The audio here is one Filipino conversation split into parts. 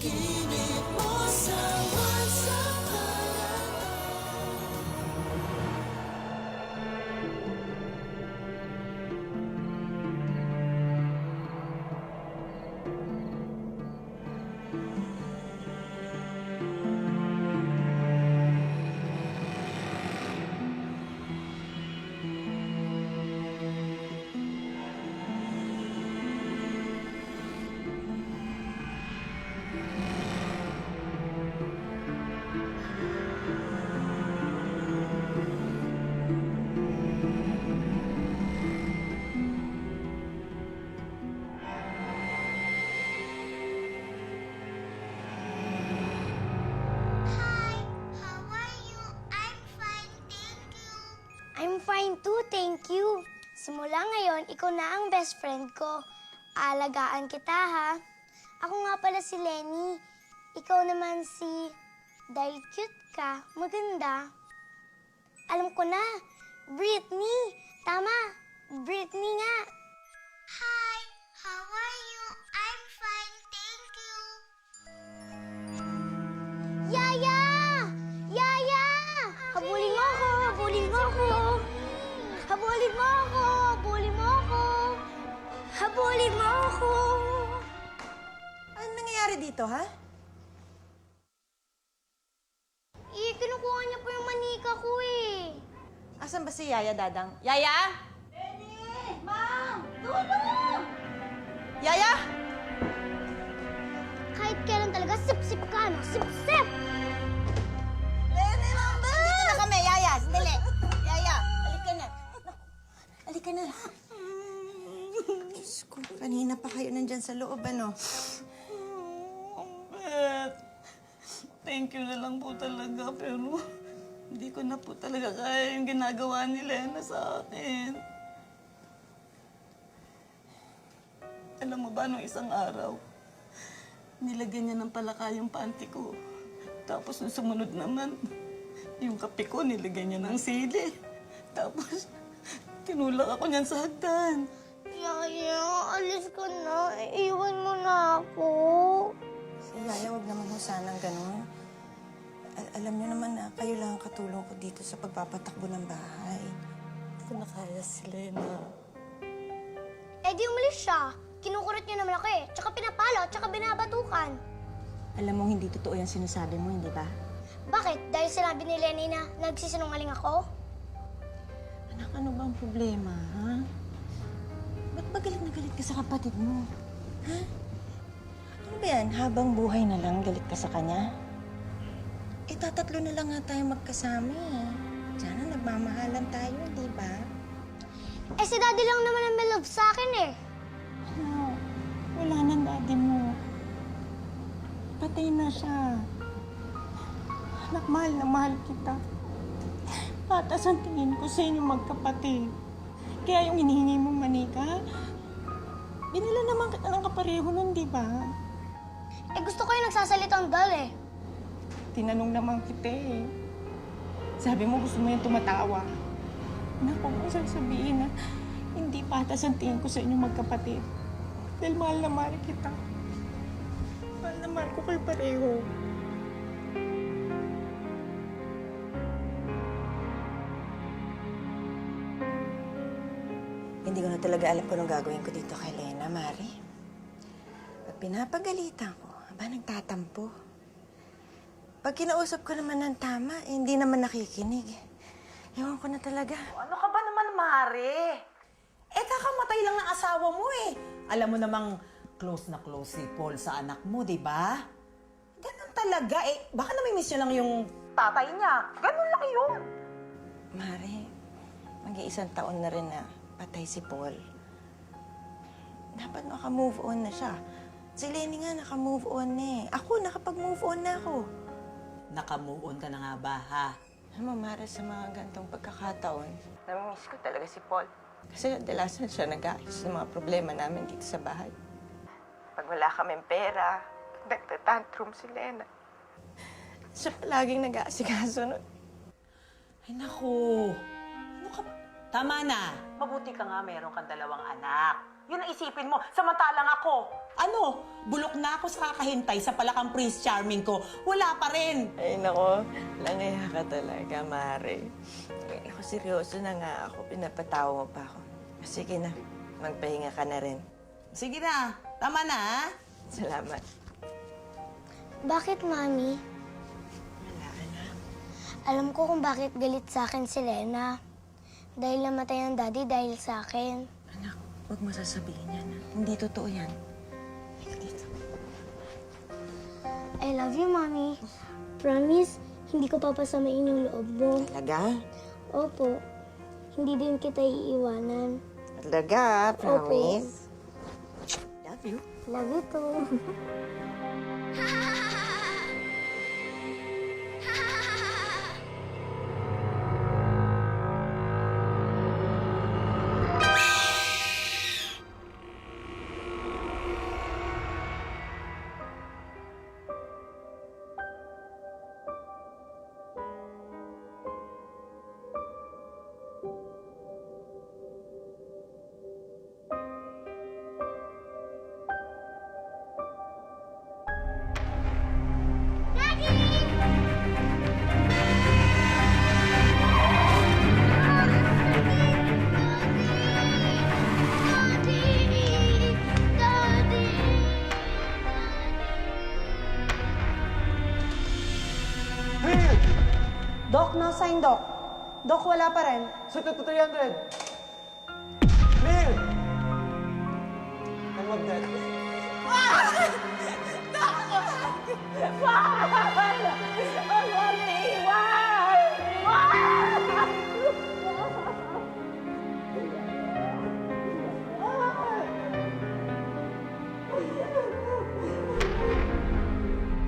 panaginip mo sa WhatsApp. I'm fine too, thank you. Simula ngayon, ikaw na ang best friend ko. Aalagaan kita, ha? Ako nga pala si Lenny. Ikaw naman si... Dahil cute ka, maganda. Alam ko na, Britney. Tama, Britney nga. Hi, how are you? I'm fine, thank you. Yaya! Yaya! Habulin mo ako! Habulin mo ako! Habulin mo ako! Habulin mo ako! Habulin mo ako! Ano nangyayari dito, ha? Kinukuha niya po yung manika ko eh. Asan ba si Yaya, Dadang? Yaya? Lenny! Ma'am! Tulong! Yaya? Kahit kailan talaga, sip-sip ka, no? Sip-sip! Lenny, mama! Dito na kami, Yaya. Sandali. Yaya, halika na. Halika na. Diyos ko, kanina pa kayo nandyan sa loob, ano? Thank you na lang po talaga, pero hindi ko na po talaga kaya yung ginagawa ni Lena sa akin. Alam mo ba, nung isang araw, nilagyan niya ng palaka yung panty ko. Tapos nung sumunod naman, yung kape ko, nilagyan niya ng sili. Tapos, tinulak ako niyan sa hagdan. Yaya, alis ka na. Iiwan mo na ako. Si Yaya, huwag naman ho sanang ganun. Alam niyo naman na kayo lang ang katulong ko dito sa pagpapatakbo ng bahay. Hindi ko na kaya si Lena. Eh di umalis siya. Kinukurot niya naman ako eh. Tsaka pinapalo, tsaka binabatukan. Alam mo, hindi totoo yung sinasabi mo, hindi ba? Bakit? Dahil sinabi ni Lenny na nagsisinungaling ako? Anak, ano ba ang problema, ha? Ba't ba galit na galit ka sa kapatid mo? Ha? Ano ba yan? Habang buhay na lang galit ka sa kanya? Eh, tatatlo na lang nga tayo magkasama eh. Sana nagmamahalan tayo, di ba? Eh si Daddy lang naman ang may love sa akin eh. No, wala nang daddy mo. Patay na siya. Anak, mahal na mahal kita. Patas ang tingin ko sa inyo magkapatid. Kaya yung hinihingi mong manika, binila naman kita ng kapareho nun, di ba? Eh gusto ko yung nagsasalitang dal eh. Tinanong naman kita eh. Sabi mo gusto mo yung tumatawa. Anak, huwag mo sasabihin na hindi patas ang tingin ko sa inyo magkapatid. Dahil mahal na mahal kita. Mahal na mahal ko kayo pareho. Hindi ko na talaga alam kung anong gagawin ko dito kay Lena, Mari. Pag pinapagalitan ko, aba nagtatampo. Pag kinausap ko naman ng tama, eh, hindi naman nakikinig. Ewan ko na talaga. Ano ka ba naman, Mare? Eh, kakamatay lang ng asawa mo eh. Alam mo namang close na close si Paul sa anak mo, di ba? Ganun talaga eh. Baka namimiss niya lang yung tatay niya. Ganun lang yun. Mari, mag-iisang taon na rin na patay si Paul. Dapat naka-move on na siya. Si Lenny nga naka-move on na eh. Ako, nakapag-move on na ako. Naka-move on ka na nga ba, ha? Alam mo, Mara, sa mga gantong pagkakataon, namimiss ko talaga si Paul. Kasi kadalasan siya nag-aayos ng mga problema namin dito sa bahay. Pag wala kaming pera, nagtatantrum si Lena. Siya palaging nag-aasikaso nun. Ay, naku. Ano ka ba? Tama na. Mabuti ka nga meron kang 2 anak. Yun ang isipin mo, samantalang ako. Ano? Bulok na ako sa kakahintay sa palakang Prince Charming ko. Wala pa rin. Ay, nako. Langaya ka talaga, Mare. Ay, naku, seryoso na nga ako. Pinapatawa mo pa ako. Sige na, magpahinga ka na rin. Sige na, tama na ha? Salamat. Bakit, Mami? Wala na. Alam ko kung bakit galit sa akin si Lena. Dahil namatay ang daddy dahil sa akin. Anak, huwag mo sasabihin yan. Ha? Hindi totoo yan. I love you, Mami. Promise, hindi ko papasamain yung loob mo. Talaga? Opo, hindi din kita iiwanan. Talaga, promise? Love you. Love you too. Doc, no sign, Doc. Doc, wala pa rin. Sutot to 300. Neil! I'm not dead.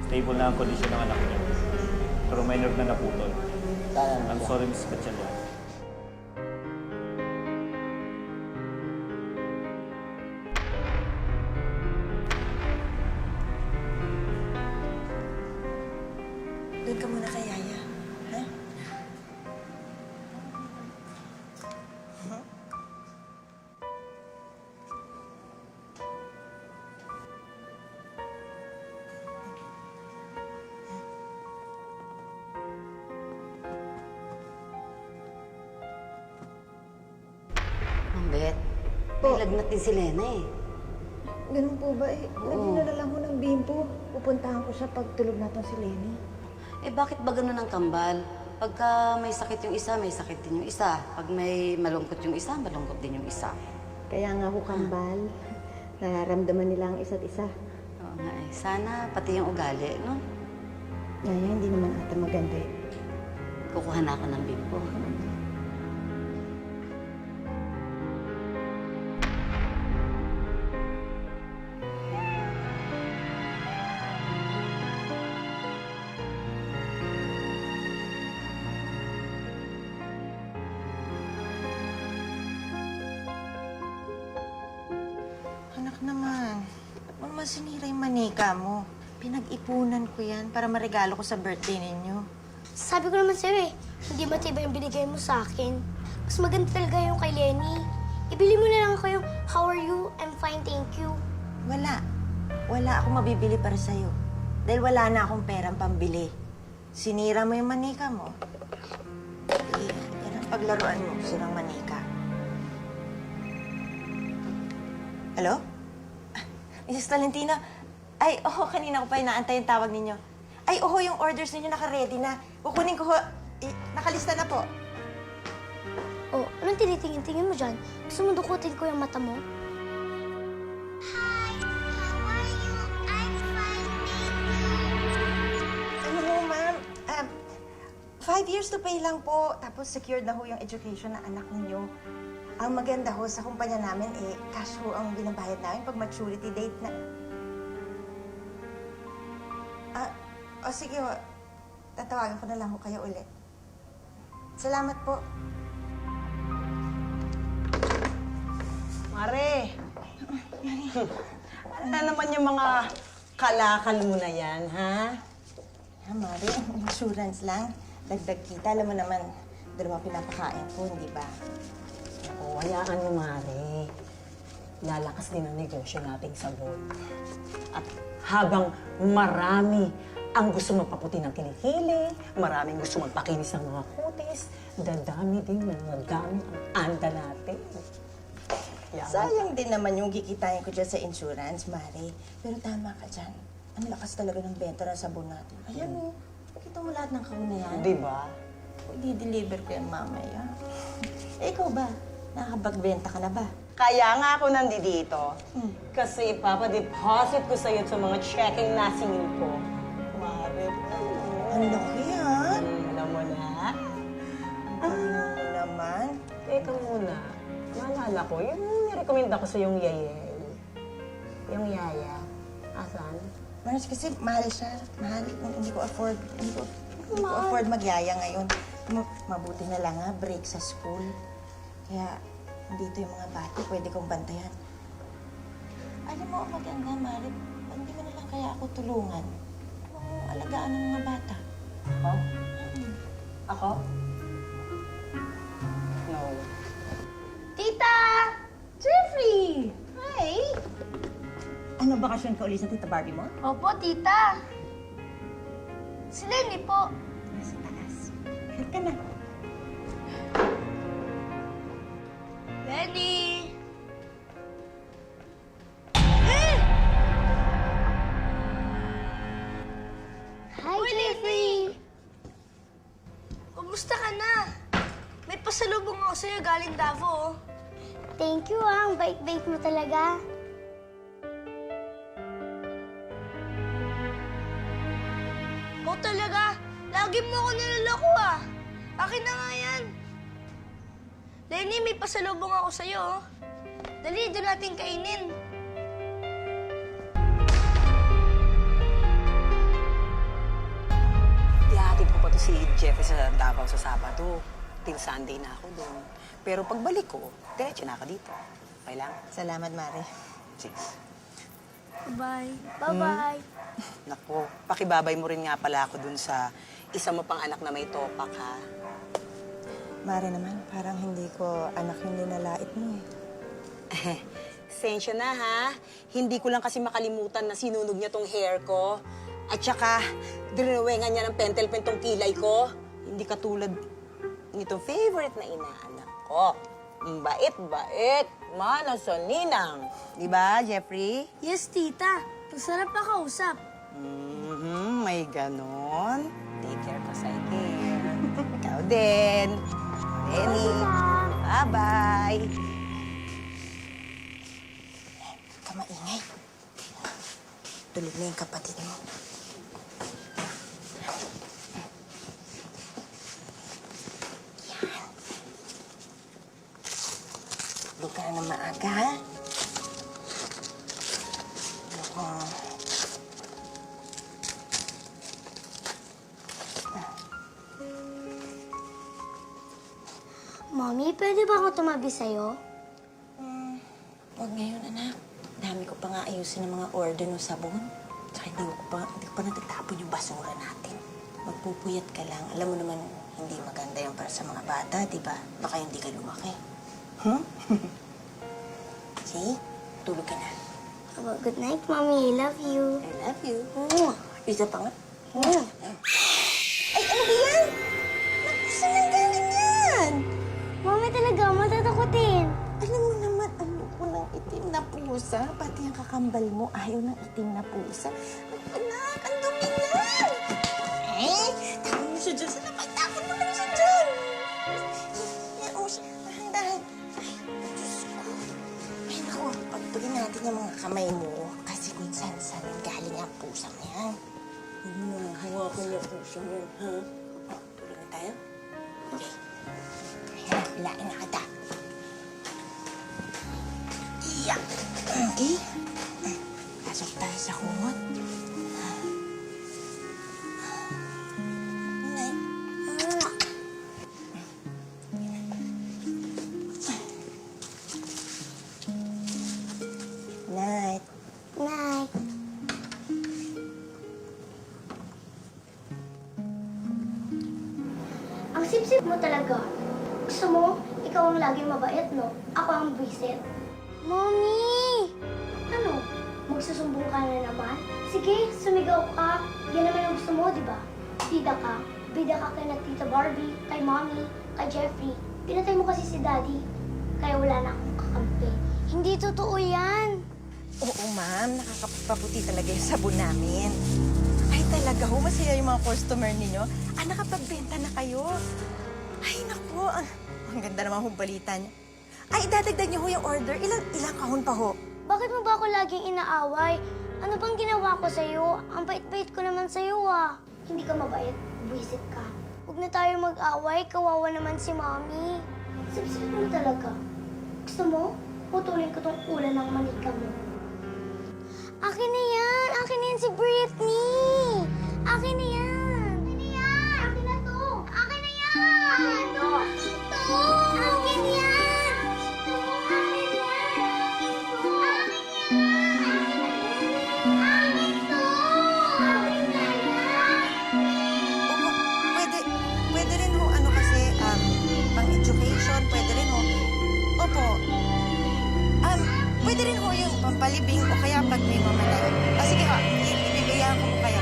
Stable na ang kondisyon ng anak niya. Pero may nerve na naputol. I'm sorry, Mrs. Gatchalian. Doon ka muna kay Yaya. Ha? Ma'am Bet, may lagnat din si Lena eh. Ganun po ba? Lagyan na lang ko ng bimpo. Pupuntahan ko siya pag tulog natin si Lenny. Eh bakit ba ganun ang kambal? Pagka may sakit yung isa, may sakit din yung isa. Pag may malungkot yung isa, malungkot din yung isa. Kaya nga ho kambal. Nararamdaman nila ang isa't isa. Oo nga eh. Sana pati yung ugali, no? Yaya, hindi naman ata maganda eh. Kukuha na ako ng bimpo. Anak naman, huwag masinira yung manika mo. Pinag-ipunan ko yan para maregalo ko sa birthday ninyo. Sabi ko naman sa'yo eh, hindi matibay yung binigay mo sa akin. Mas maganda talaga yung kay Lenny. Ibili mo na lang ako yung how are you? I'm fine, thank you. Wala. Wala akong mabibili para sa'yo. Dahil wala na akong perang pambili. Sinira mo yung manika mo. Eh, yan ang paglaruan mo, sirang manika. Hello? Mrs. Valentina? Ay, kanina ko pa inaantay yung tawag ninyo. Ay, yung orders ninyo naka-ready na. Kukunin ko nakalista na po. Oh, anong tinitingin-tingin mo dyan? Gusto mo dukutin ko yung mata mo? Hi, how are you? I'm fine, thank you. Ano ho, ma'am? 5 years to pay lang po. Tapos secured na ho yung education ng anak ninyo. Ang maganda ho sa kumpanya namin, cash ho ang binabayad namin pag maturity date na. Sige ho. Tatawagan ko na lang ho kayo ulit. Salamat po. Mare! Ano na naman yung mga kalakal mo na yan, ha? Mari, insurance lang. Dagdag kita. Alam mo naman, dalawa pinapakain ko, hindi ba? Oo, hayaan mo, Mare. lalakas din ang negosyo nating sabon. At habang marami ang gusto magpaputi ng kilikili, maraming gusto magpakinis ng mga kutis, dadami din ng mga gamit ang anda natin. Yan. Sayang din naman yung kikitain ko dyan sa insurance, Mare. Pero tama ka dyan. Ang lakas talaga ng benta ng sabon natin. Ayan mo, nakita mo lahat ng kahon na yan. Di ba? I-deliver ko yan mamaya. Eh, ikaw ba? Nakakapagbenta ka na ba? Kaya nga ako nandito. Kasi ipapadeposit ko sa'yo sa mga checking na singil ko. Mare, Ang laki, ha? alam mo na? Ano naman? Teka muna. Naalala ko, yung nirecommend ako sa yung Yayel. Yung Yaya. Asan? Maris, kasi mahal siya. Mahal. Hindi ko afford. Hindi ko afford magyaya ngayon. Mabuti na lang nga, break sa school. Kaya, dito yung mga bata, pwede kong bantayan. Alam mo, ang maganda, Mari, hindi mo na lang kaya ako tulungan. Ang alagaan ng mga bata. Ako? Ako? No. Tita! Jeffrey! Hi! Ano, bakasyon ka ulit sa Tita Barbie mo? Opo, tita. Si Lenny po. Nasa taas. Halika na. Lenny! Hi, Jeffrey! Kumusta ka na? May pasalubong ako sa'yo galing Davao. Thank you, Ang bait-bait mo talaga. Ikaw talaga, lagi mo ako nilalako ah. Akin na nga yan. Lenny, may pasalubong ako sa'yo. Oh. Dali, doon natin kainin. Ihatid ko pa to si Jeffrey sa Davao sa Sabado. Till Sunday na ako doon. Pero pagbalik ko, diretso na ako dito. Okay lang? Salamat, Mari. Sige. Bye. Bye-bye. Naku, pakibabay mo rin nga pala ako dun sa isa mo pang anak na may topak, ha? Mari naman, parang hindi ko anak yung linalait mo eh. Sensya na, ha? Hindi ko lang kasi makalimutan na sinunog niya tong hair ko. At saka, dirinuwengan niya ng pentel-pen tong kilay ko. Hindi katulad nitong favorite na inaanak ko. Bait-bait, manas sa ninang. Di ba, Jeffrey? Yes, tita. Masarap pa kausap. May ganon. Take care ko sa care. Ikaw din. Lenny. Bye-bye. Huwag ka maingay. Tulog na yung kapatid mo. Yan. Tulog ka na ng maaga, ha? Mommy, pwede ba ako tumabi sa'yo? Huwag ngayon, anak. Dami ko pa nga ayusin ng mga order ng sabon. Tsaka hindi ko pa natatapon yung basura natin. Magpupuyat ka lang. Alam mo naman, hindi maganda yan para sa mga bata, di ba? Baka hindi ka lumaki. See? Tulog ka na. Good night, Mommy. I love you. I love you. Isa pa nga. Ay, ano ba yan? Naku, saan ang galing yan? Mommy, talaga, matatakutin. Alam mo naman, ano ko ng itim na pusa. Pati ang kakambal mo, ayaw ng itim na pusa. Anak, ang dumi niyan! Eh, tapon mo siya dyan sa labas. Tapon mo lang siya dyan! Yan, siya. Dahan-dahan. Ay, Diyos ko. Ay, naku, pagtulin natin yung mga kamay mo. Kasi kung saan-saan galing ang pusang yan. Huwag mo naman hawakan yung pusang yan, ha? Tulog na tayo? Okay. Ayan, hilain na kita. Iyak! Okay. Pasok tayo sa kumot. Nay. Night. Night. Ang sip-sip mo talaga. Gusto mo, ikaw ang laging mabait, no? Ako ang buwisit. Mommy! Magsusumbong ka na naman? Sige, sumigaw ka. Yan naman ang gusto mo, di ba? Bida ka. Bida ka kay na Tita Barbie, kay Mommy, kay Jeffrey. Pinatay mo kasi si Daddy. Kaya wala na akong kakampi. Hindi totoo yan. Oo, ma'am. Nakakapaputi talaga yung sabon namin. Ay, talaga ho. Masaya yung mga customer ninyo. Ah, nakapagbenta na kayo. Ay, naku. Ang ganda naman ho balita niya. Ay, idadagdag niyo ho yung order. Ilang kahon pa ho? Bakit mo ba ako laging inaaway? Ano bang ginawa ko sa'yo? Ang bait-bait ko naman sa'yo, ah. Hindi ka mabait. Buisit ka. Huwag na tayo mag-away. Kawawa naman si Mommy. Sipsip mo talaga. Gusto mo? Putulin ko tong ulan ng manika mo. Akin na yan! Akin na yan si Britney! Akin na yan! Akin na yan! Akin na to! Akin na yan! Akin na to! Ito! Akin yan! Ito! Akin yan! Ito! Akin yan! Akin to! Akin na yan! Opo, pwede rin ho, ano kasi, pang-education, pwede rin ho. Opo, pwede rin ho yung pampalibing o kaya pag may mamalayo. Sige ho, ibibigayan ko po kayo.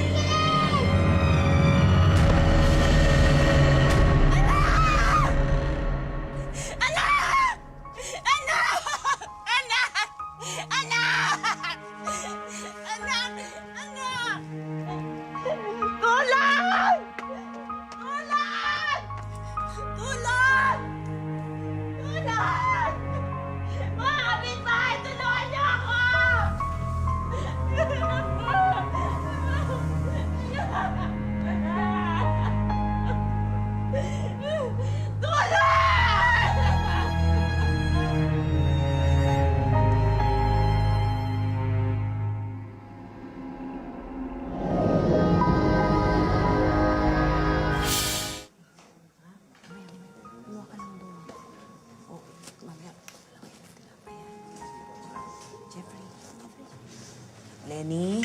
Lenny,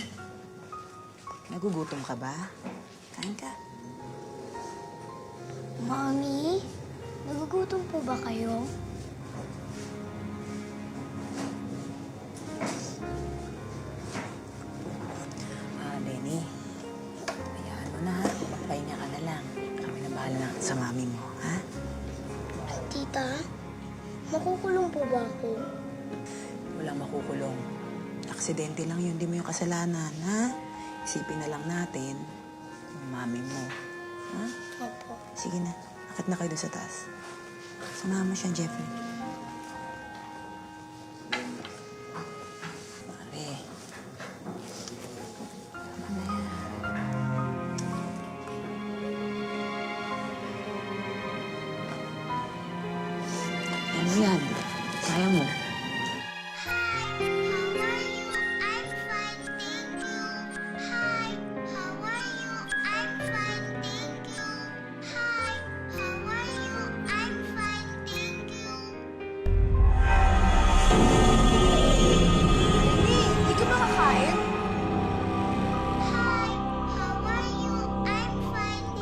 nagugutom ka ba? Kain ka. Mommy, nagugutom po ba kayo? Lenny, hayaan mo na ha. Magpahinga ka na lang. Kami na bahala sa mami mo, ha? Tita, makukulong po ba ako? Walang makukulong. Aksidente lang yun, di mo yung kasalanan, ha? Isipin na lang natin yung mami mo. Ha? Opo. Sige na, akit na kayo doon sa taas. Samahan mo siya, Jeffrey. Mare. Tama na yan. Ano yan? Kaya mo.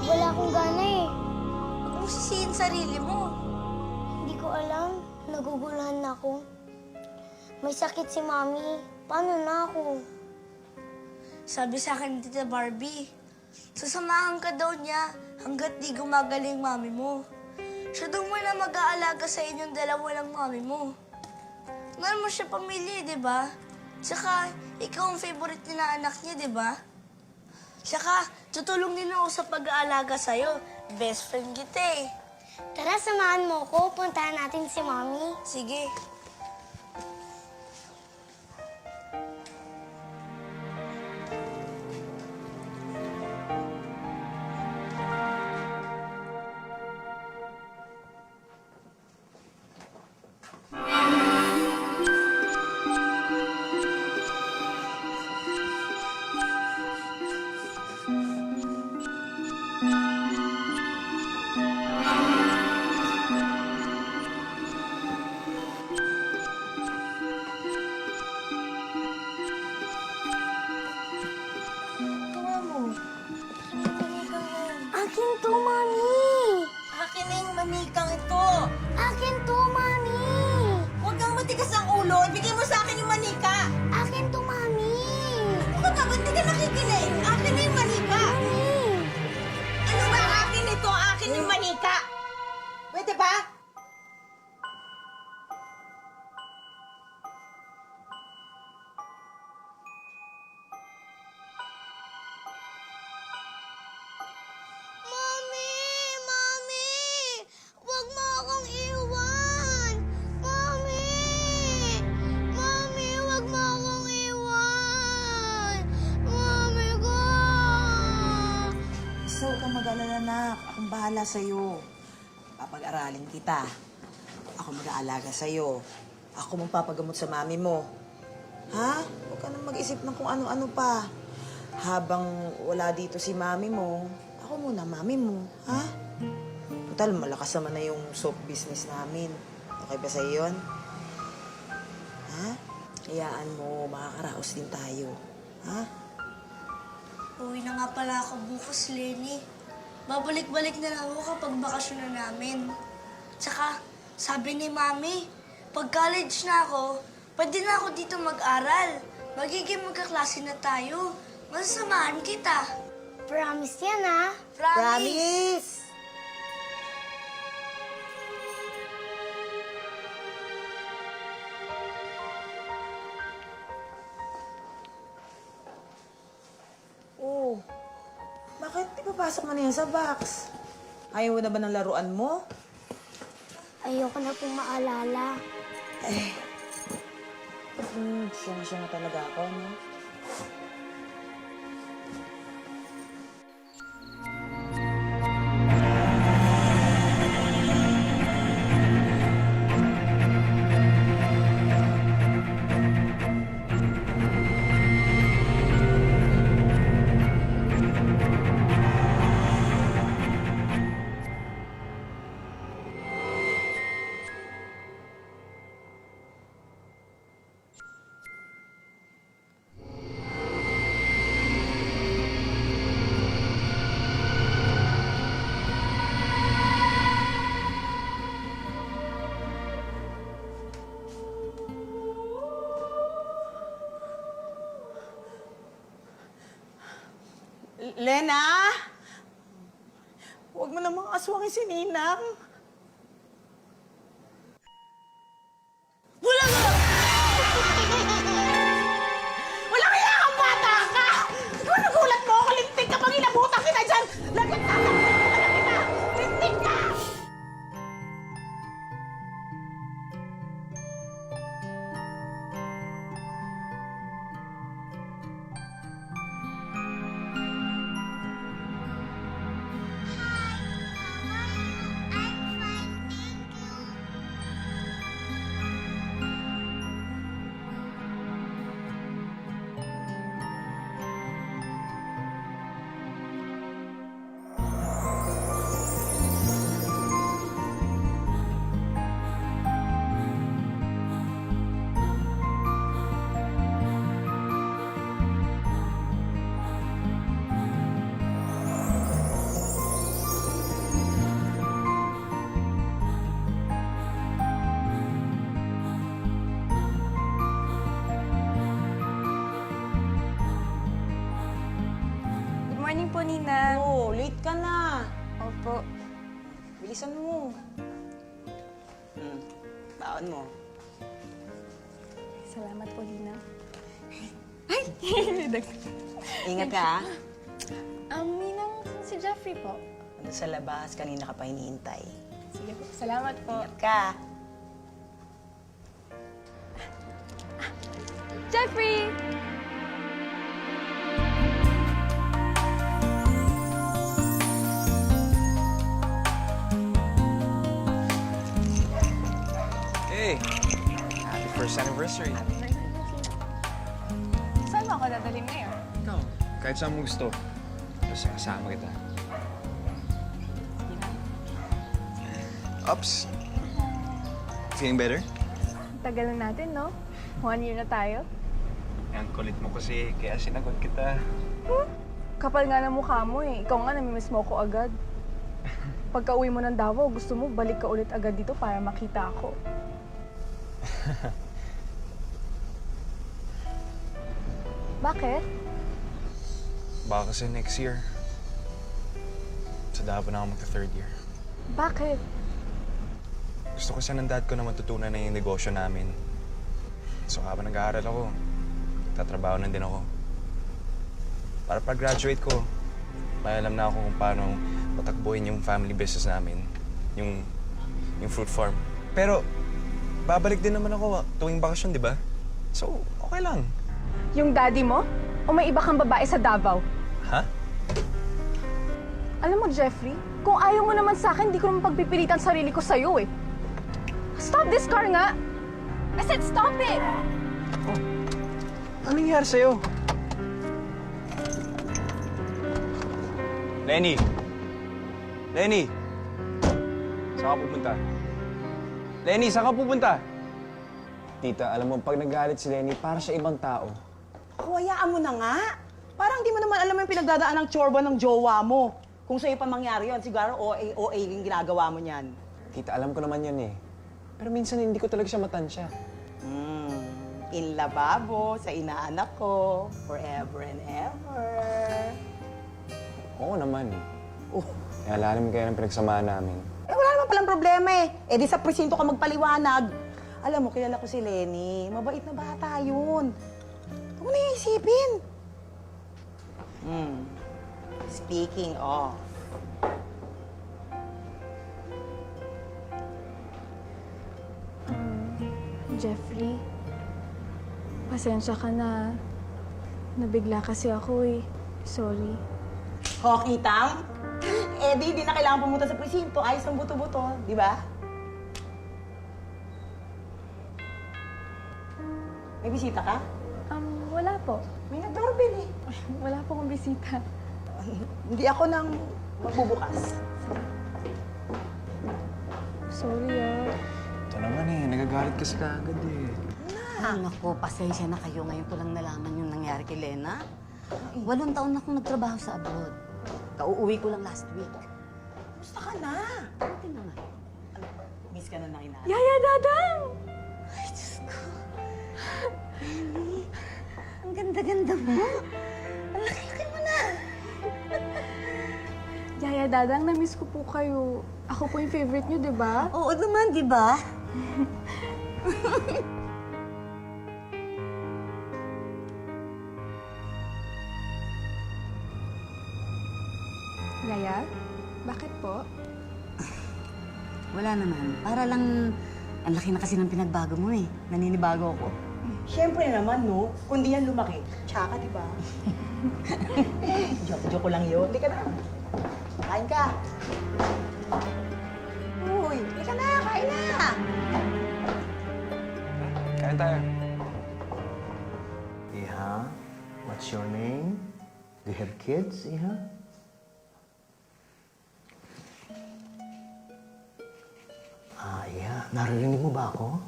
Wala akong gana eh. Huwag mong sisihin sarili mo. Hindi ko alam. Naguguluhan na ako. May sakit si Mommy. Paano na ako? Sabi sa akin ni Tita Barbie, sasamahan ka daw niya hanggat di gumagaling mami mo. Siya daw muna mag-aalaga sa inyong dalawa ng mami mo. Ngayon mo siya pamilya, di ba? Tsaka, ikaw ang favorite niya na anak niya, di ba? Tsaka, tutulong din ako sa pag-aalaga sa'yo. Best friend kita eh. Tara, samahan mo ko. Puntahan natin si Mommy. Sige. mag-alala, anak. Akong bahala sa'yo. Papag-aralin kita. Ako mag-aalaga sa'yo. Ako magpapagamot sa mami mo. Ha? Huwag ka nang mag-isip ng kung ano-ano pa. Habang wala dito si mami mo, ako muna mami mo. Ha? Total, malakas naman na yung soap business namin. Okay ba sa'yo yun? Ha? Hayaan mo, makakaraos din tayo. Ha? Uwi na nga pala ako bukas, Lenny. Babalik-balik na lang ako kapag bakasyon na namin. Tsaka, sabi ni Mami, pag college na ako, pwede na ako dito mag-aral. Magiging magkaklase na tayo. Masasamahan kita. Promise yan, ha? Promise! Oh, bakit ipapasok mo na yan sa box? Ayaw mo na ba ng laruan mo? Ayoko na pong maalala. Siya na talaga ako, no? Lena? Huwag mo namang aswangin si Ninang. Wala kaya kang bata ka! Kung nagulat mo ako, lintik ka pang inabutan kita dyan! Lagyan tatakbo ka na kita! Lintik ka! Good morning po, Nina. Oh, late ka na. Opo. Bilisan mo. Baon mo. Salamat po, Nina. Ingat ka, ha? Ninang, si Jeffrey po. Nandun sa labas, kanina ka pa hinihintay. Sige po. Salamat po. Ingat ka. Jeffrey! Hey! Happy first anniversary. Saan mo ako dadalhin ngayon? Ikaw, kahit saan mo gusto. Basta kasama kita. Ups! Feeling better? Tagal na natin, no? 1 year na tayo. Ang kulit mo kasi, kaya sinagot kita. Kapal nga ng mukha mo eh. Ikaw nga namimiss mo ako agad. Pagka-uwi mo ng Davao, gusto mo balik ka ulit agad dito para makita ako. Bakit? Baka kasi next year, sa Davao na ako magta-third year. Bakit? Gusto kasi ng dad ko na matutunan na yung negosyo namin. So habang nag-aaral ako, tatrabaho na din ako. Para pag-graduate ko, may alam na ako kung paano patakbuhin yung family business namin, yung fruit farm. Pero babalik din naman ako tuwing bakasyon, di ba? So, okay lang. Yung daddy mo? O may iba kang babae sa Davao? Ha? Alam mo, Jeffrey, kung ayaw mo naman sa akin, di ko naman pagpipilitan sarili ko sa'yo eh. Stop this car nga! I said stop it! Anong nangyari sa'yo? Lenny! Lenny! Saan ka pupunta? Lenny, saan ka pupunta? Tita, alam mo, pag nagalit si Lenny, para siya ibang tao. Hayaan mo na nga. Parang di mo naman alam yung pinagdadaan ng tsorba ng jowa mo. Kung sa'yo pa mangyari yun, siguro OA yung ginagawa mo niyan. Tita, alam ko naman yun eh. Pero minsan hindi ko talaga siya matansya. In lababo, sa inaanak ko, forever and ever. Oo naman. Kaya lalim kaya ng pinagsamahan namin. Eh, wala naman palang problema eh. Eh, di sa presinto ka magpaliwanag. Alam mo, kilala ko si Lenny. Mabait na bata yun. Huwag mo na iisipin. Speaking of, Jeffrey, pasensya ka na. Nabigla kasi ako eh. Sorry. Hockey Tam? Eh, di na kailangan pumunta sa presinto. Ayos ng buto-buto, di ba? May bisita ka? Wala po. May nag-doorbell eh. Wala po akong bisita. Hindi ako nang magbubukas. Sorry ah. Ito naman eh, nagagalit kasi kaagad eh. Ay, naku, pasensya na kayo. Ngayon ko lang nalaman yung nangyari kay Lena. 8 taon na akong nagtrabaho sa abroad. Kauuwi ko lang last week. Gusto ka na? Buti na nga. Miss ka na ng inaanak. Yaya, Dadang! Ay, Diyos ko. Lenny, ang ganda-ganda mo. Ang laki-laki mo na. Yaya, Dadang, na-miss ko po kayo. Ako po yung favorite niyo, di ba? Oo naman, di ba? Yaya, bakit po? Wala naman. Para lang, ang laki na kasi ng pinagbago mo eh. Naninibago ako. Siyempre naman, no? Kundi yan lumaki. Tsaka, di ba? Joke ko lang yun. Di ka na. Kain ka. Uy, di ka na. Kain na. Kain tayo. Iha, what's your name? Do you have kids, Iha? Iha, naririnig mo ba ako?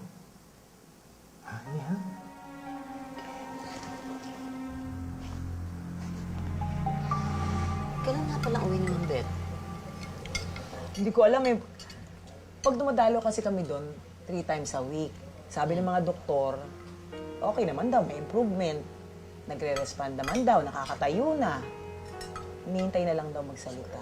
Iha? Kailan nga palang uwi ni Ma'am Beth? Hindi ko alam eh. Pag dumadalo kasi kami doon, 3 times a week. Sabi ng mga doktor, okay naman daw, may improvement. Nagre-respond naman daw, nakakatayo na. Hinihintay na lang daw magsalita.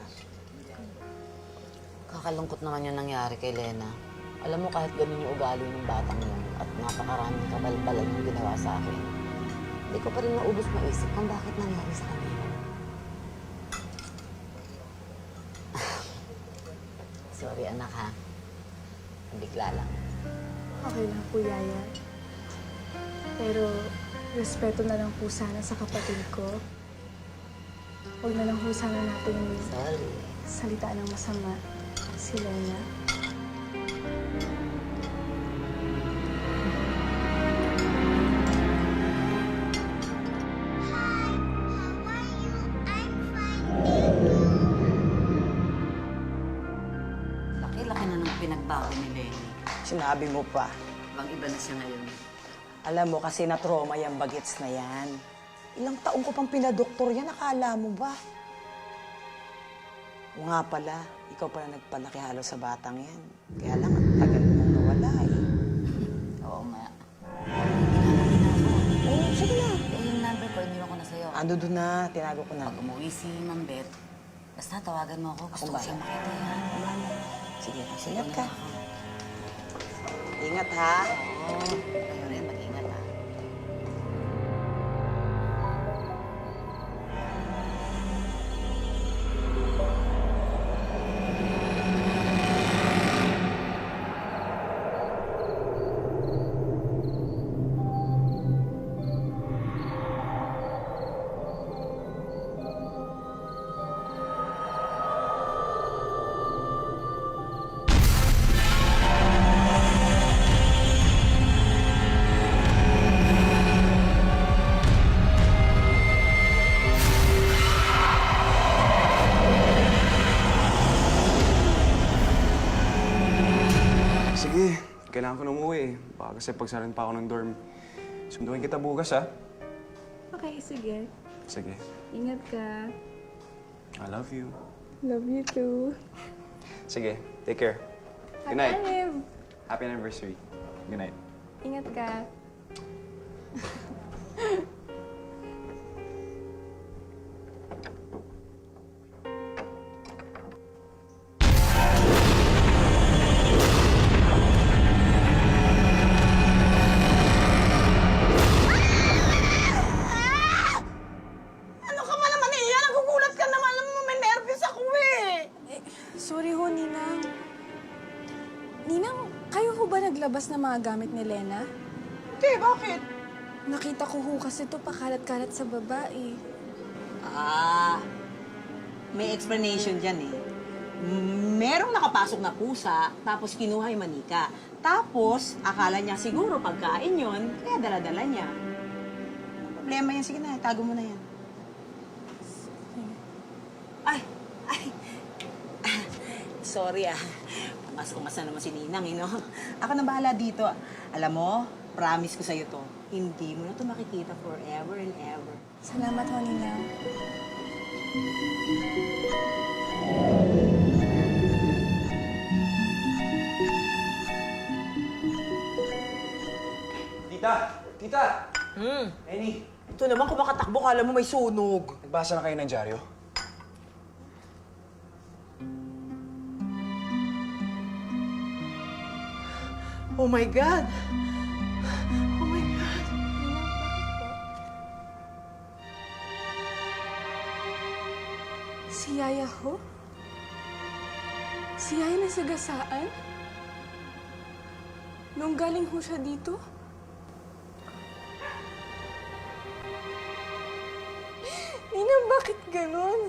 Kakalungkot naman yung nangyari kay Lena. Alam mo, kahit ganun yung ugali ng batang yun at napakaraming kabalbalan yung ginawa sa akin, hindi ko pa rin maubos maisip kung bakit nangyari sa kanya yun. Sorry, anak, ha? Bigla lang. Okay lang po, Yaya. Pero, respeto na lang po sana sa kapatid ko. Huwag na lang po sana natin Sorry. salita ng masama si Lena. Laki-laki na ng pinagbago ni Lenny. Sinabi mo pa. Ibang-iba na siya ngayon. Alam mo, kasi na-trauma yung bagets na yan. Ilang taong ko pang pinadoktor yan, akala mo ba? O nga pala, ikaw pala nagpalaki halos sa batang yan. Kaya lang, ang tagal mo nawala eh. Oo nga. Oo, sige na. Eh, yung number ko, iniwan ko na sa'yo. Ando doon na, tinago ko na. Pag umuwi si Ma'am Beth, basta tawagan mo ako. Gusto ko Akong siya bahala. makita yan. Sige, ingat ka. Ingat ha. Oo. Kayo rin, mag-ingat ha. kailangan ko na umuwi eh. Baka kasi pagsarin pa ako ng dorm. Sunduin kita bukas, ha? Okay, sige. Sige. Ingat ka. I love you. Love you too. Sige, take care. Good night. Anim. Happy anniversary. Good night. Ingat ka. Ano ka ba naman iyan? Nagugulat ka naman. Alam mo, may nervous ako eh. Sorry ho, Ninang. Ninang, kayo ho ba naglabas ng mga gamit ni Lena? Hindi, bakit? Nakita ko ho kasi ito pakalat-kalat sa babae. May explanation dyan eh. Merong nakapasok na pusa, tapos kinuha yung manika. Tapos, akala niya siguro pagkain yon, kaya dala-dala niya. Problema yan. Sige na, tago mo na yan. Ay! Sorry Mas naman si Ninang, eh, no? Ako na bahala dito. Alam mo, promise ko sa'yo to, hindi mo na to makikita forever and ever. Salamat ho, Ninang. Tita! Tita! Lenny! Ito naman, kung makatakbo, kala mo may sunog. Nagbasa na kayo ng dyaryo? Oh my God! Oh my God! Si Yaya ho? Si Yaya nasagasaan? Nung galing ho siya dito? Ninang, bakit ganun?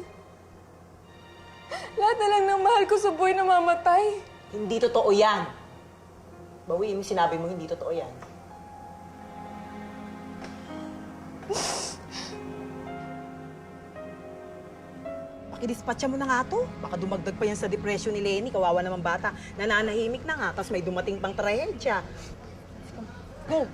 Lahat na lang ng mahal ko sa buhay na mamatay. Hindi totoo yan. Bawiin mo sinabi mo, hindi totoo yan. Pakidispatcha mo na nga to. Baka dumagdag pa yan sa depression ni Lenny. Kawawa naman bata. Nananahimik na nga, tapos may dumating pang trahedya. Go!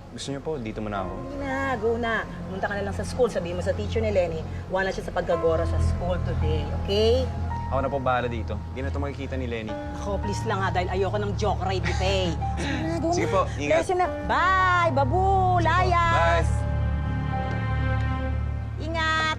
Gusto niyo po, dito muna ako. Hindi na, go na. Pumunta ka na lang sa school. Sabihin mo sa teacher ni Lenny, wala siya sa pagkagora sa school today, okay? Ako na po bahala dito. Hindi na ito makikita ni Lenny. Ako, please lang ha, dahil ayoko ng joke ride ni Faye. Sige po, ingat. Lesson na. Bye! Babu! Laya! Bye! Ingat!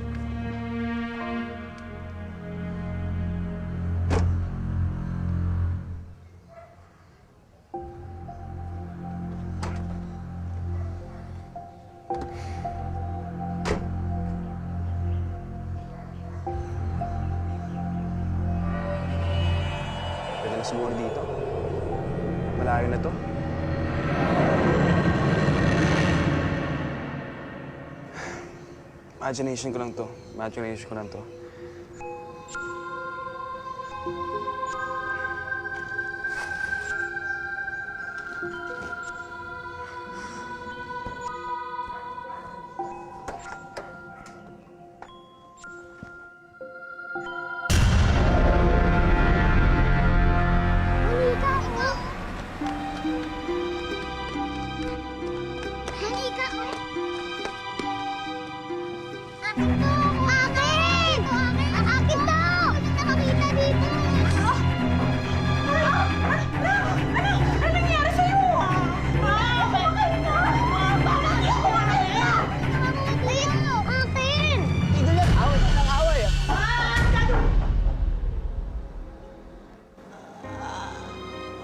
Pwede na sumuro dito. Malayo na to. Imagination ko lang to. Imagination ko lang to.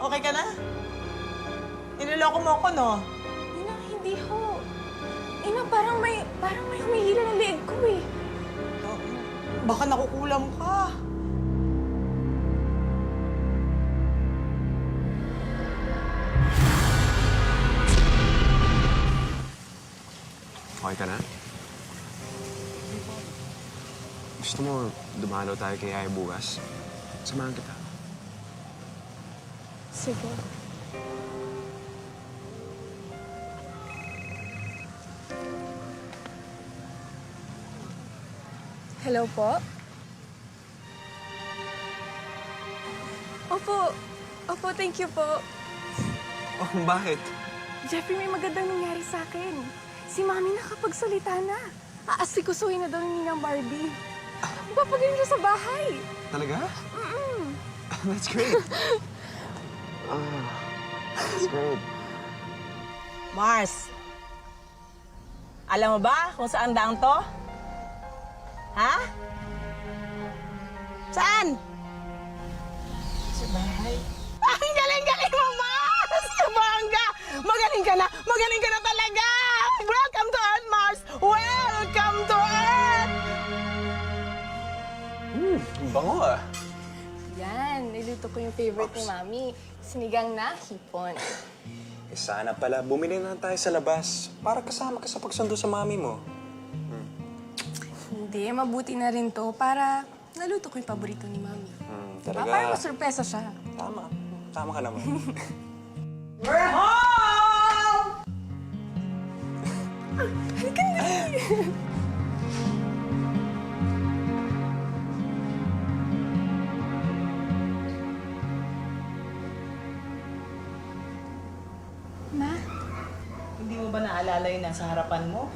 Okay ka na? Niloloko mo ako, no? Ninang, hindi ho. Ina, parang may humihila ng leeg ko eh. Baka nakukulam ka. Okay ka na? Gusto mo dumalaw tayo kay Yaya bukas? Samahan kita. Sige. Hello po? Opo, thank you po. Oh, bakit? Jeffrey, may magandang nangyari sa akin. Si Mami nakapagsalita na. Aasikasuhin na daw ni Ninang Barbie. Papagaling siya sa bahay. Talaga? That's great. That's great. Mars, alam mo ba kung saan daang to? Ha? Saan? Sa bahay. Ang galing-galing mo, Mars! Bongga! Magaling ka na! Magaling ka na talaga! Welcome to Earth, Mars! Welcome to Earth! Bango ah. Yan, niluto ko yung favorite ni Mami. Sinigang na hipon. Eh, sana pala, bumili na tayo sa labas para kasama ka sa pagsundo sa mami mo. Hindi, mabuti na rin to para naluto ko yung paborito ni Mami. Talaga. Para masurpresa siya. Tama. Tama ka naman. We're home! Halika na! Ma? Hindi mo ba naalala yung nasa harapan mo?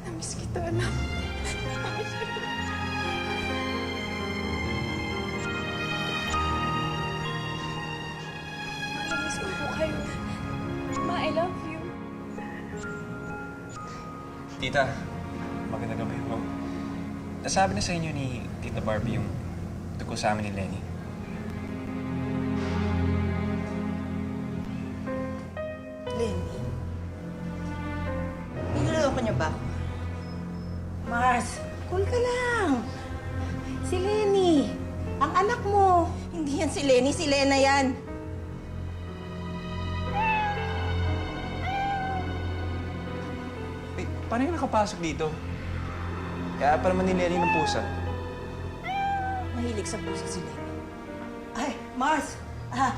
Namiss kita, anak. Namiss ko po kayo. Ma, I love you. Tita, magandang gabi po. Nasabi na sa inyo ni Tita Barbie yung tungkol sa amin ni Lenny. Lenny? Niloloko niyo ba ako? Mars, cool ka lang. Si Lenny, ang anak mo. Hindi yan si Lenny, si Lena yan. Eh, paano yung nakapasok dito? Kaya pa naman ni Lenny ng pusa. Mahilig sa puso si Lenny. Ay, Mars,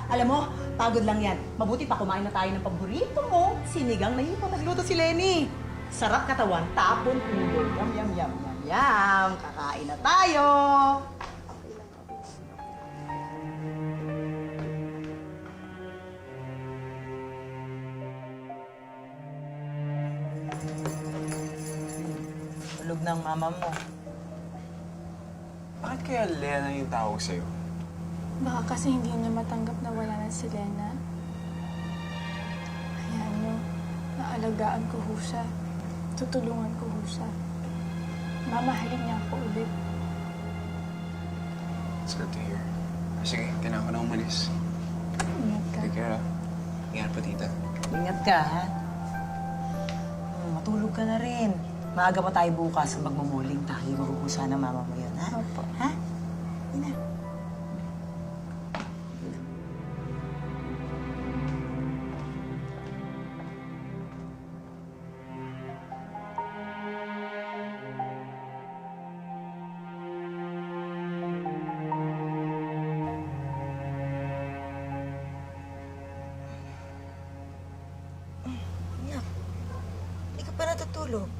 alam mo, pagod lang yan. Mabuti pa kumain na tayo ng paborito mo. Sinigang na yun pa nagluto si Lenny. Sarap katawan, tapon ulo. Yum, yum, yum, yum, yum. Kakain na tayo. Tulog ng mama mo. Bakit kaya Lena yung tawag sa'yo? Baka kasi hindi niya matanggap na wala na si Lena. Hayaan niyo, naalagaan ko ho siya. Tutulungan ko ho siya. Mamahalin niya ako ulit. It's good to hear. Sige, kailangan ko na umalis. Ingat ka. Take care, ah. Ingat pa, tita. Ingat ka, ha? Matulog ka na rin. Maaga pa tayo bukas sa magmumuling tayo. Magugusa ng mama mo yun, ha? Opo. Ha? Ina. Anak, hindi ka pa natutulog.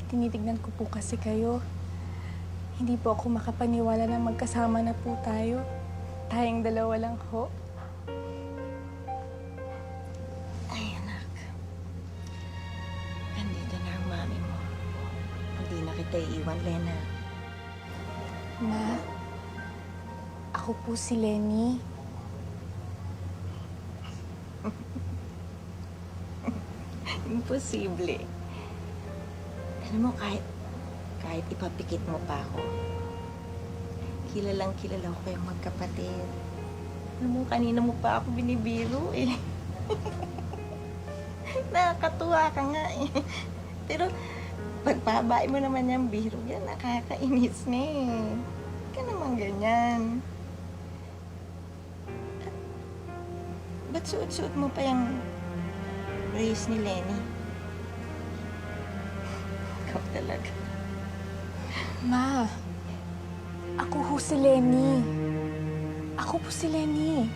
Tinitignan ko po kasi kayo. Hindi po ako makapaniwala na magkasama na po tayo. Tayong dalawa lang ho. Ay, anak. Nandito na ang mami mo. Hindi na kita iiwan, Lena. Ma, ako po si Lenny. Imposible. Alam mo, kahit ipapikit mo pa ako, kilalang kilala ko kayong magkapatid. Alam mo, kanina mo pa ako binibiro eh. Nakakatuwa ka nga eh. Pero pagpabain mo naman yung biro yan, nakakainis na eh. Hindi ka naman ganyan. Ba't suot-suot mo pa yung brace ni Lenny? Ikaw talaga. Ma, ako ho si Lenny. Ako po si Lenny.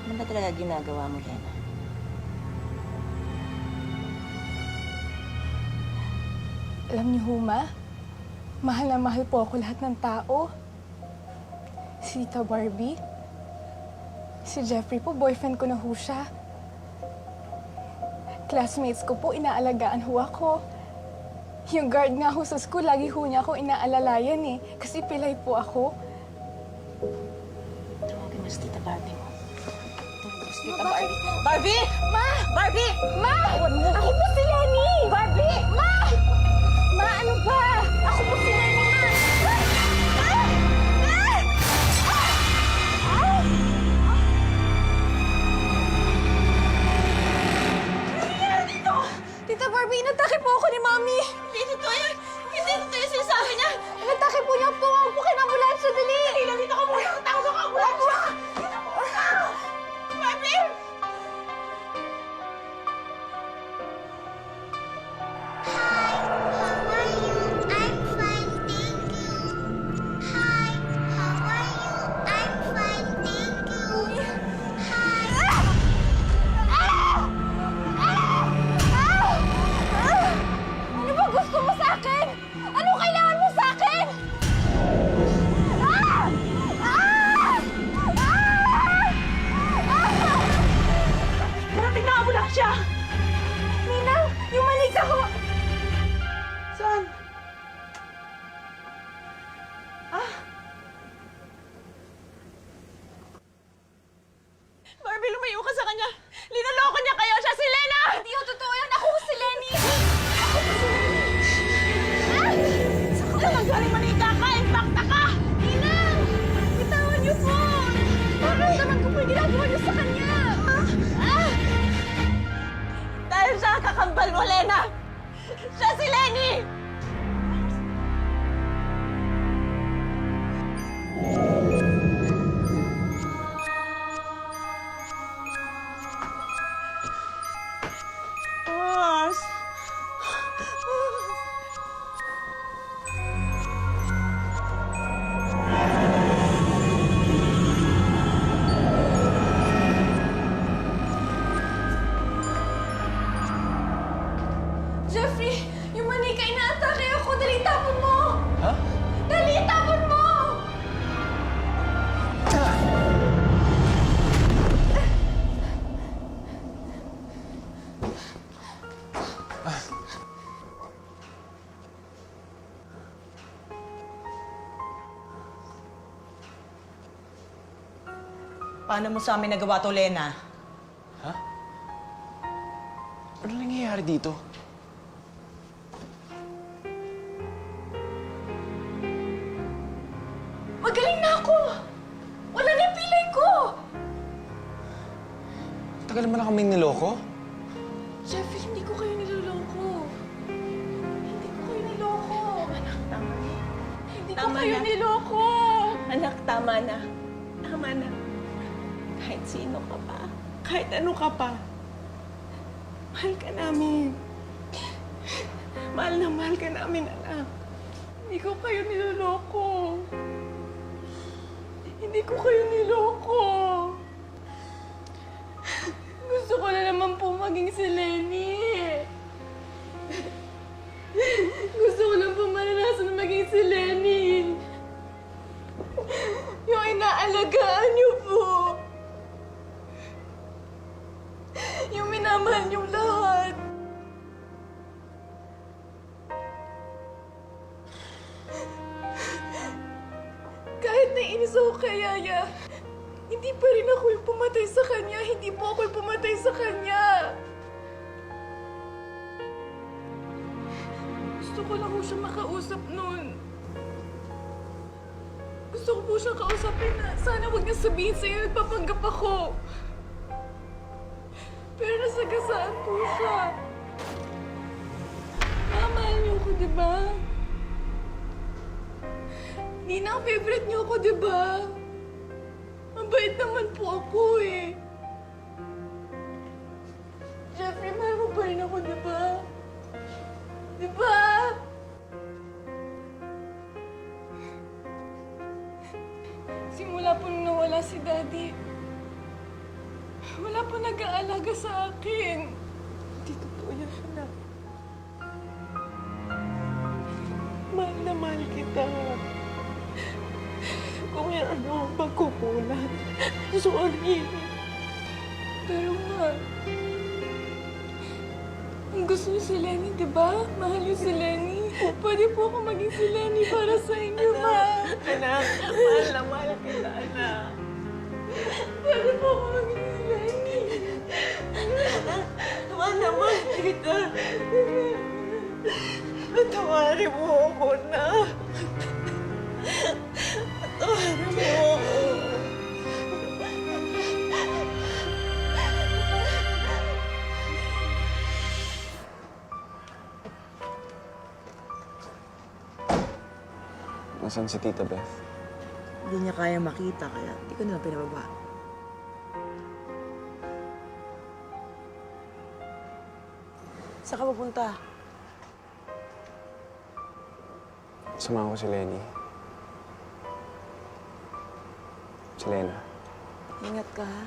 Ano ba talaga ginagawa mo, Lena? Alam niyo ho, Ma, mahal na mahal po ako lahat ng tao. Si Tita Barbie? Si Jeffrey po, boyfriend ko na ho siya. Classmates ko po, inaalagaan ho ako. Yung guard nga ho sa school, lagi ho niya ako inaalalayan eh. Kasi pilay po ako. Tawagin mo si Tita Barbie mo. Tita Barbie. Barbie! Ma! Barbie! Ma! Ako po si Lenny! Barbie! Ma! Ma, ano ba? Ako po si Lenny, ma! Tita Barbie, inatake po ako ni Mami! Hindi totoo yan! Hindi totoo yung sinasabi niya! Inatake po niya po! Huwag po kayo ng ambulansya, dali! Dito ka muna! Tawag ako ambulansya! Barbie! How are you? I'm fine, thank you. Hi, how are you? I'm fine, thank you. Ano ba gusto mo sa akin? Ano kailangan mo sa akin? Parating na ambulansya! Ninang, yung manika ko! Saan? Barbie, lumayo ka sa kanya! Linaloko niya kayo! Siya si Lena! Hindi yung totoo yan! Ako si Lenny! Ako si Lenny! Saan ka lang galing manika ka? Impacta ka! Ninang! Bitawan niyo po! Nararamdaman ko po yung ginagawa niyo sa kanya! Dahil siya ang kakambal mo, Lena! Siya si Lenny! Jeffrey! Yung manika inaatake ako! Dali tapon mo! Ha? Dali tapon mo! Paano mo sa amin nagawa to, Lena? Ha? Ano nangyayari dito? Magaling na ako! Wala na yung pilay ko! Tagal mo na kaming niloko? Jeffrey, hindi ko kayo niloloko. Hindi ko kayo niloko. Anak, tama na. Hindi ko kayo niloko. Anak, tama na. Tama na. Kahit sino ka pa, kahit ano ka pa, mahal ka namin. Mahal na mahal ka namin, anak. Hindi ko kayo niloloko. Hindi ko kayo niloko. Gusto ko na naman po maging si Lenny. Gusto ko lang po maranasan maging si Lenny. Yung inaalagaan niyo po. Yung minamahal niyong lahat. Kahit nainis ako kay Yaya, hindi pa rin ako yung pumatay sa kanya. Hindi po ako yung pumatay sa kanya. Gusto ko lang po siya makausap noon. Gusto ko po siyang kausapin na sana huwag niya sabihin sa'yo nagpapanggap ako. Pero nasagasaan po siya. Mahal niyo ko, di ba? Ninang, favorite niyo ako, di ba? Mabait naman po ako eh. Jeffrey, mahal mo pa rin ako, di ba? Di ba? Simula po nung nawala si Daddy, wala po nag-aalaga sa akin. Hindi totoo yan, anak. Mahal na mahal kita. Kung yan ano ang Sorry. Pero ma, ang gusto niyo si Lenny, di ba? Mahal niyo si Lenny. Pwede po ako maging si Lenny para sa inyo, ma. Anak, mahal na mahal kita, anak. Pwede po ako maging si Lenny. Mahal na mahal kita. Patawarin mo ako na. Patawarin mo ako. Nasaan si Tita Beth? Hindi niya kaya makita, kaya hindi ko nalang pinababa. Saan ka pupunta? Samahan ko si Lenny. Si Lena. Ingat ka, ha?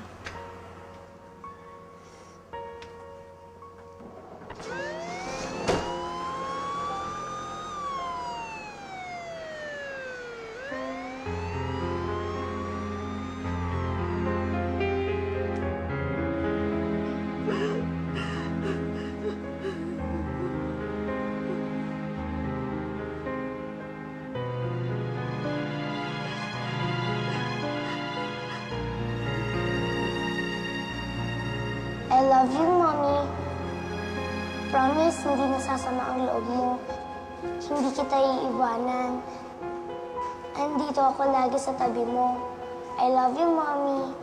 I love you, Mommy. Promise, hindi nasasama ang loob mo. Hindi kita iiwanan. Andito ako lagi sa tabi mo. I love you, Mommy.